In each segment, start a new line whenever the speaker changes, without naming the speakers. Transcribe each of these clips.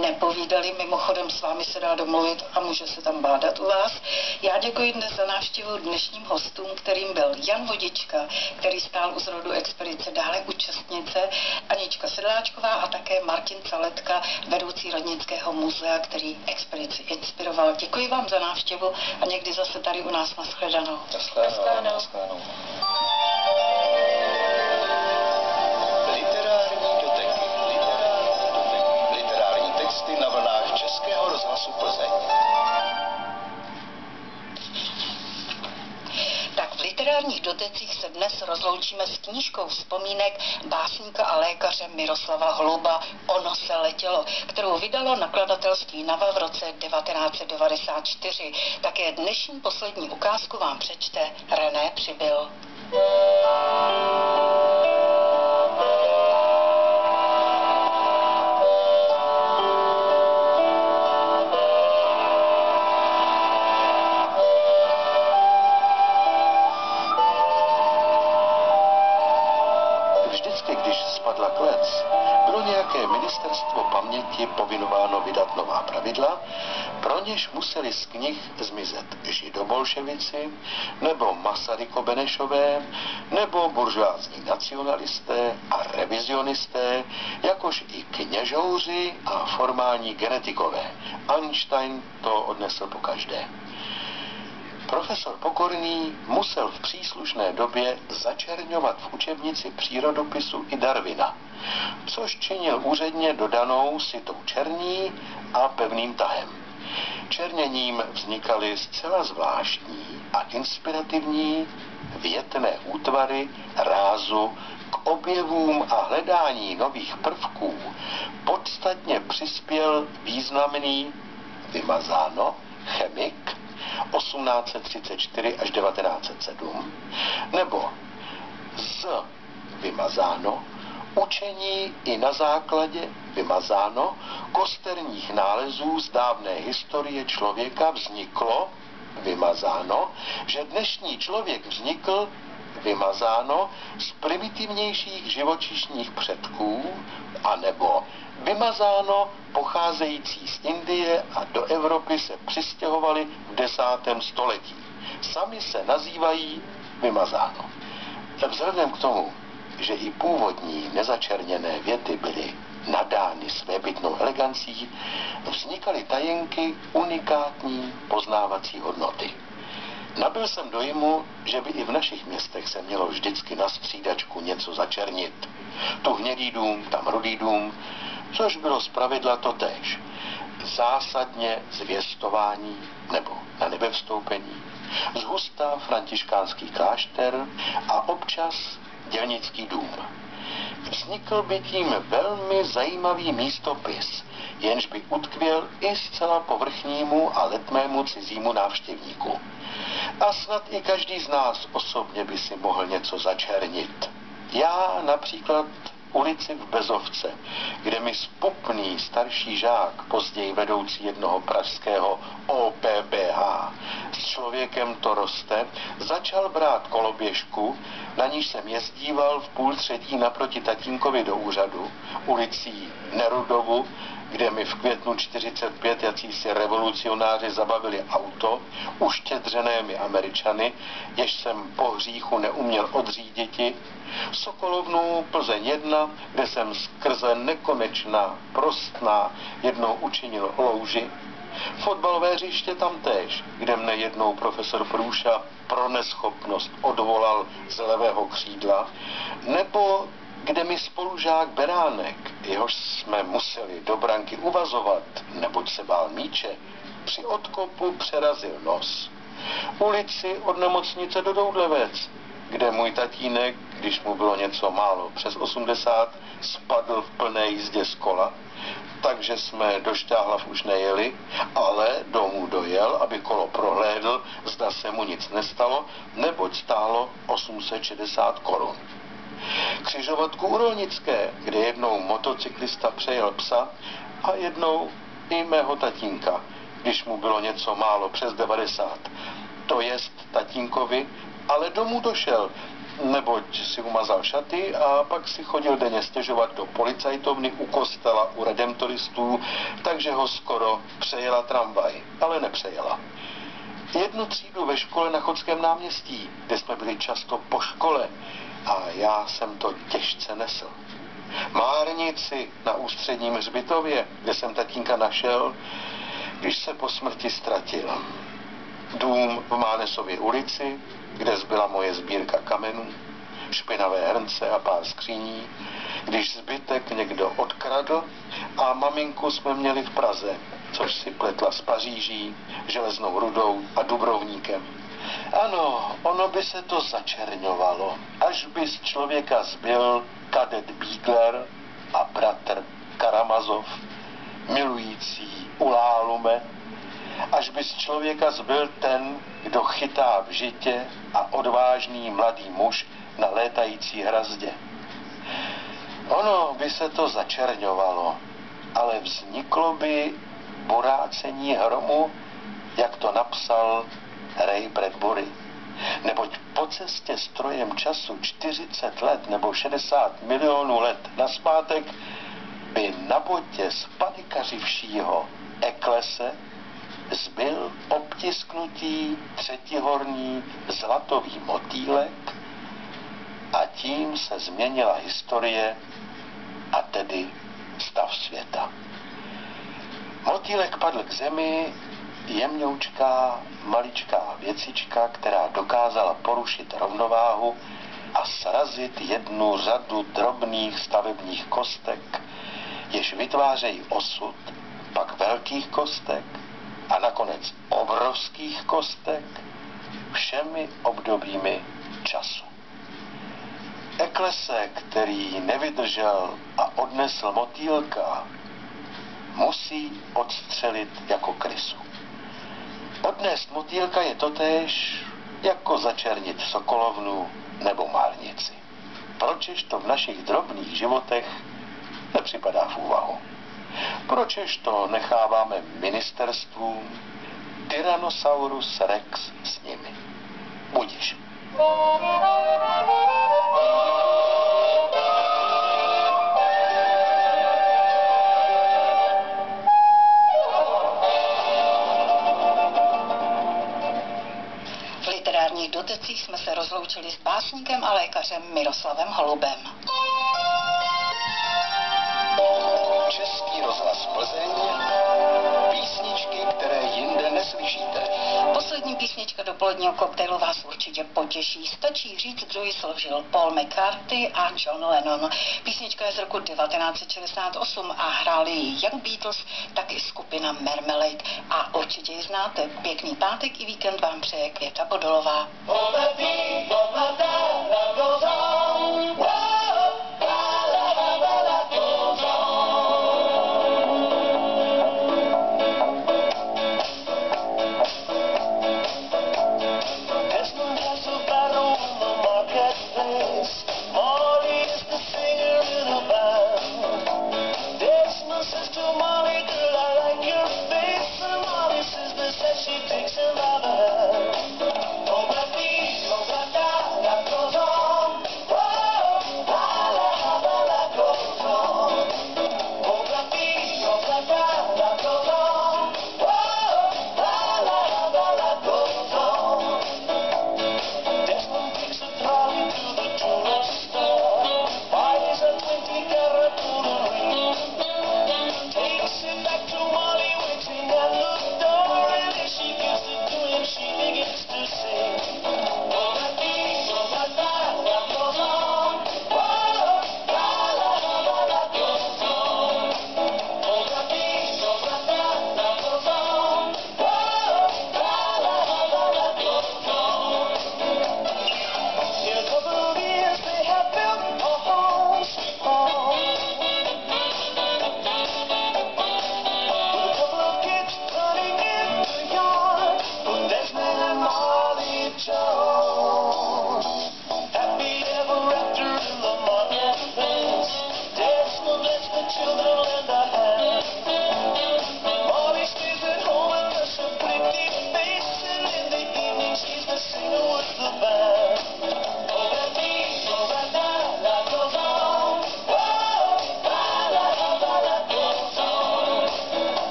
nepovídali. Mimochodem s vámi se dá domluvit a může se tam bádat u vás. Já děkuji dnes za návštěvu dnešním hostům, kterým byl Jan Vodička, který stál u zrodu expedice, dále účastnice Anička Sedláčková a také Martin Caletka, vedoucí Rodnického muzea, který expedici inspiroval. Děkuji vám za návštěvu a někdy zase tady u nás nashledanou.
Nashledanou. Na vlnách Českého rozhlasu Plzeň.
Tak v literárních dotecích se dnes rozloučíme s knížkou vzpomínek básníka a lékaře Miroslava Holuba Ono se letělo, kterou vydalo nakladatelství Nava v roce 1994. Také dnešní poslední ukázku vám přečte René Přibyl.
Spadla klec, bylo nějaké ministerstvo paměti povinováno vydat nová pravidla, pro něž museli z knih zmizet židobolševici, nebo Masaryko-Benešové, nebo buržoázní nacionalisté a revizionisté, jakož i kněžouři a formální genetikové. Einstein to odnesl pokaždé. Profesor Pokorný musel v příslušné době začerňovat v učebnici přírodopisu i Darwina, což činil úředně dodanou sitou černí a pevným tahem. Černěním vznikaly zcela zvláštní a inspirativní větné útvary rázu k objevům a hledání nových prvků. Podstatně přispěl významný Vymazáno, chemik, 1834 až 1907, nebo z Vymazáno, učení i na základě Vymazáno kosterních nálezů z dávné historie člověka vzniklo Vymazáno, že dnešní člověk vznikl Vymazáno z primitivnějších živočišních předků, anebo Vymazáno pocházející z Indie a do Evropy se přistěhovali v 10. století. Sami se nazývají Vymazáno. Vzhledem k tomu, že i původní nezačerněné věty byly nadány svébytnou elegancí, vznikaly tajenky unikátní poznávací hodnoty. Nabyl jsem dojmu, že by i v našich městech se mělo vždycky na střídačku něco začernit. Tu hnědý dům, tam rudý dům, což bylo zpravidla totéž. Zásadně zvěstování nebo na nebevstoupení, zhusta františkánský klášter a občas dělnický dům. Vznikl by tím velmi zajímavý místopis, jenž by utkvěl i zcela povrchnímu a letmému cizímu návštěvníku. A snad i každý z nás osobně by si mohl něco začernit. Já například ulici v Bezovce, kde mi spupný starší žák, později vedoucí jednoho pražského OPBH, s člověkem to roste, začal brát koloběžku, na níž jsem jezdíval v 2:30 naproti tatínkovi do úřadu, ulicí Nerudovu, kde mi v květnu 45 jacísi revolucionáři zabavili auto, uštědřené mi Američany, jež jsem po hříchu neuměl odříditi, Sokolovnu Plzeň 1, kde jsem skrze nekonečná, prostná jednou učinil louži, fotbalové hřiště tamtéž, kde mne jednou profesor Průša pro neschopnost odvolal z levého křídla, nebo kde mi spolužák Beránek, jehož jsme museli do branky uvazovat, neboť se bál míče, při odkopu přerazil nos. Ulici od nemocnice do Doudlevec, kde můj tatínek, když mu bylo něco málo přes 80, spadl v plné jízdě z kola, takže jsme do Šťáhlav už nejeli, ale domů dojel, aby kolo prohlédl, zda se mu nic nestalo, neboť stálo 860 korun. Křižovatku u Rolnické, kde jednou motocyklista přejel psa a jednou i mého tatínka, když mu bylo něco málo přes 90. To jest tatínkovi ale domů došel, neboť si umazal šaty a pak si chodil denně stěžovat do policajtovny u kostela u redemptoristů, takže ho skoro přejela tramvaj, ale nepřejela. Jednu třídu ve škole na Chodském náměstí, kde jsme byli často po škole a já jsem to těžce nesl. Márnici na Ústředním hřbitově, kde jsem tatínka našel, když se po smrti ztratil. Dům v Mánesově ulici, kde zbyla moje sbírka kamenů, špinavé hrnce a pár skříní, když zbytek někdo odkradl a maminku jsme měli v Praze, což si pletla s Paříží, Železnou Rudou a Dubrovníkem. Ano, ono by se to začerňovalo, až by z člověka zbyl kadet Bígler a bratr Karamazov, milující ulálume, až by z člověka zbyl ten, kdo chytá v žitě a odvážný mladý muž na létající hrazdě. Ono by se to začerňovalo, ale vzniklo by burácení hromu, jak to napsal Ray Bradbury. Neboť po cestě strojem času 40 let nebo 60 milionů let nazpátek by na botě spanikařivšího Eklese zbyl obtisknutý třetihorní zlatový motýlek a tím se změnila historie a tedy stav světa. Motýlek padl k zemi, jemňoučká, maličká věcička, která dokázala porušit rovnováhu a srazit jednu řadu drobných stavebních kostek, jež vytvářejí osud, pak velkých kostek a nakonec obrovských kostek všemi obdobími času. Eklese, který nevydržel a odnesl motýlka, musí odstřelit jako krysu. Odnést motýlka je totéž, jako začernit sokolovnu nebo márnici. Pročež to v našich drobných životech nepřipadá v úvahu? Pročež to necháváme ministerstvům, Tyrannosaurus rex s nimi? Budiš.
V literárních dotecích jsme se rozloučili s básníkem a lékařem Miroslavem Holubem.
Český rozhlas Plzeň, písničky, které jinde neslyšíte.
Poslední písnička dopoledního koktejlu vás určitě potěší. Stačí říct, kdo ji složil: Paul McCartney a John Lennon. Písnička je z roku 1968 a hráli ji jak Beatles, tak i skupina Marmalade. A určitě ji znáte. Pěkný pátek i víkend vám přeje Květa Bodolová.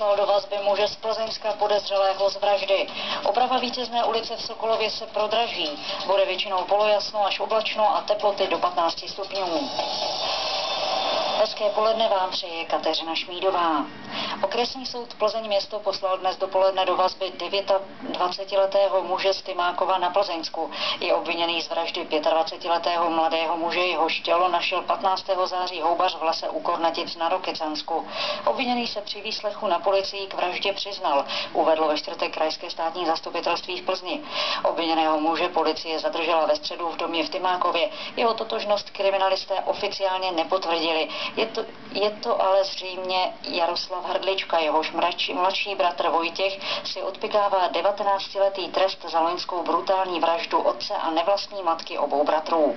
poslal do vazby muže z Plzeňska podezřelého z vraždy. Oprava Vítězné ulice v Sokolově se prodraží. Bude většinou polojasno až oblačno a teploty do 15 stupňů. Hezké poledne vám přeje Kateřina Šmídová. Okresní soud Plzeň město poslal dnes dopoledne do vazby 29letého muže z Tymákova na Plzeňsku. Je obviněný z vraždy 25letého mladého muže, jehož tělo našel 15. září houbař v lese u Kornatic na Rokycansku. Obviněný se při výslechu na policii k vraždě přiznal, uvedlo ve čtvrtek krajské státní zastupitelství v Plzni. Obviněného muže policie zadržela ve středu v domě v Tymákově. Jeho totožnost kriminalisté oficiálně nepotvrdili. Je to ale zřejmě Jaroslav Hrdlička, jehož mladší bratr Vojtěch si odpykává 19letý trest za loňskou brutální vraždu otce a nevlastní matky obou bratrů.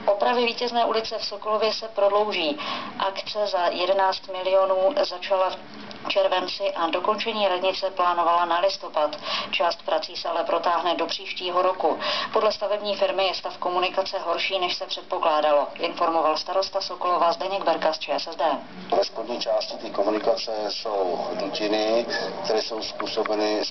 Opravy Vítězné ulice v Sokolově se prodlouží. Akce za 11 milionů začala v červenci a dokončení radnice plánovala na listopad. Část prací se ale protáhne do příštího roku. Podle stavební firmy je stav komunikace horší, než se předpokládalo, informoval starosta Sokolova Zdeněk Berka z ČSSD.
Ve spodní části té komunikace jsou dutiny, které jsou způsobeny